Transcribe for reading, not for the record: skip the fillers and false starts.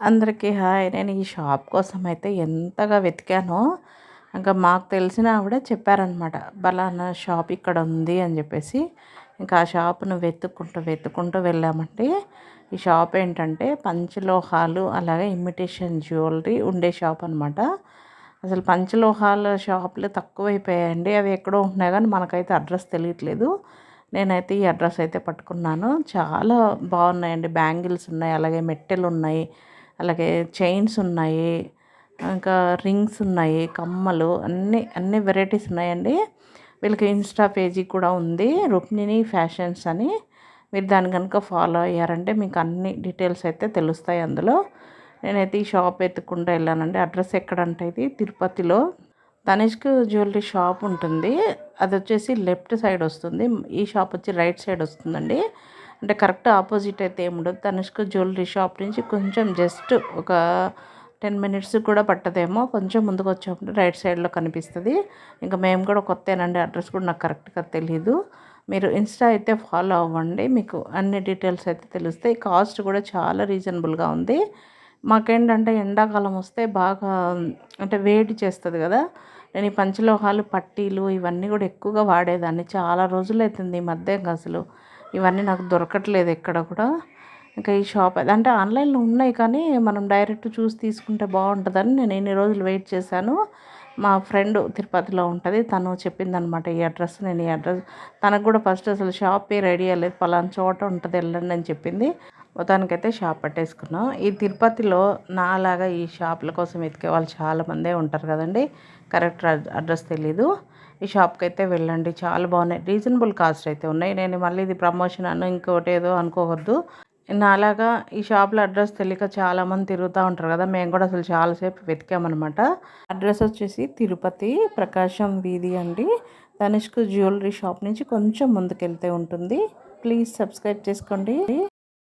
అందరికీ హాయ్. నేను ఈ షాప్ కోసం అయితే ఎంతగా వెతికానో, ఇంకా మాకు తెలిసిన ఆవిడ చెప్పారనమాట. "పలానా షాప్ ఇక్కడ ఉంది" అని చెప్పేసి. ఇంకా ఆ షాప్‌ను వెతుక్కుంటూ వెళ్ళామండి. ఈ షాప్ ఏంటంటే పంచలోహాలు, అలాగే ఇమిటేషన్ జ్యువెలరీ ఉండే షాప్ అనమాట. అసలు పంచలోహాల షాపులు తక్కువైపోయాయండి. అవి ఎక్కడో ఉంటున్నాయి కానీ మనకైతే అడ్రస్ తెలియట్లేదు. నేనైతే ఈ అడ్రస్ అయితే పట్టుకున్నాను. చాలా బాగున్నాయండి. బ్యాంగిల్స్ ఉన్నాయి, అలాగే మెట్టెలున్నాయి, అలాగే చైన్స్ ఉన్నాయి, ఇంకా రింగ్స్ ఉన్నాయి, కమ్మలు, అన్ని వెరైటీస్ ఉన్నాయండి. వీళ్ళకి ఇన్స్టా పేజీ కూడా ఉంది, రుక్మిణి ఫ్యాషన్స్ అని. మీరు దాన్ని కనుక ఫాలో అయ్యారంటే మీకు అన్ని డీటెయిల్స్ అయితే తెలుస్తాయి అందులో. నేనైతే ఈ షాప్ ఎత్తుకుంటూ వెళ్ళానండి. అడ్రస్ ఎక్కడంటే ఇది తిరుపతిలో తనిష్క్ జ్యువెలరీ షాప్ ఉంటుంది. అది వచ్చేసి లెఫ్ట్ సైడ్ వస్తుంది. ఈ షాప్ వచ్చి రైట్ సైడ్ వస్తుందండి. అంటే కరెక్ట్ ఆపోజిట్ అయితే ఏముండదు. తనిష్క్ జ్యువెలరీ షాప్ నుంచి కొంచెం జస్ట్ ఒక 10 మినిట్స్ కూడా పట్టదేమో. కొంచెం ముందుకు వచ్చామంటే రైట్ సైడ్లో కనిపిస్తుంది. ఇంకా మేము కూడా కొత్తేనండి, అడ్రస్ కూడా నాకు కరెక్ట్గా తెలీదు. మీరు ఇన్స్టా అయితే ఫాలో అవ్వండి, మీకు అన్ని డీటెయిల్స్ అయితే తెలుస్తాయి. కాస్ట్ కూడా చాలా రీజనబుల్గా ఉంది. మాకేంటంటే ఎండాకాలం వస్తే బాగా అంటే వేడి చేస్తుంది కదా. నేను ఈ పంచలోహాలు, పట్టీలు ఇవన్నీ కూడా ఎక్కువగా వాడేదాన్ని. చాలా రోజులు అవుతుంది ఈ మధ్య ఇంకా అసలు ఇవన్నీ నాకు దొరకట్లేదు ఎక్కడ కూడా. ఇంకా ఈ షాప్ అంటే ఆన్లైన్లో ఉన్నాయి కానీ మనం డైరెక్ట్ చూసి తీసుకుంటే బాగుంటుందని నేను ఇన్ని రోజులు వెయిట్ చేశాను. మా ఫ్రెండ్ తిరుపతిలో ఉంటుంది, తను చెప్పిందనమాట ఈ అడ్రస్. నేను ఈ అడ్రస్ తనకు కూడా ఫస్ట్ అసలు షాప్ పేరు ఐడియా లేదు. పలానా చోట ఉంటుంది, వెళ్ళండి అని చెప్పింది. మొత్తానికైతే షాప్ పట్టేసుకున్నాం. ఈ తిరుపతిలో నాలాగా ఈ షాపుల కోసం వెతికే వాళ్ళు చాలామందే ఉంటారు కదండి. కరెక్ట్ అడ్రస్ తెలీదు. ఈ షాప్కి అయితే వెళ్ళండి, చాలా బాగున్నాయి. రీజనబుల్ కాస్ట్ అయితే ఉన్నాయి. నేను మళ్ళీ ఇది ప్రమోషన్ అను ఇంకోటి ఏదో అనుకోవద్దు. నాలాగా ఈ షాప్లో అడ్రస్ తెలియక చాలామంది తిరుగుతూ ఉంటారు కదా. మేము కూడా అసలు చాలాసేపు వెతికామన్నమాట. అడ్రస్ వచ్చేసి తిరుపతి ప్రకాశం వీధి అండి. తనిష్క్ జ్యువెలరీ షాప్ నుంచి కొంచెం ముందుకెళ్తే ఉంటుంది. ప్లీజ్ సబ్స్క్రైబ్ చేసుకోండి.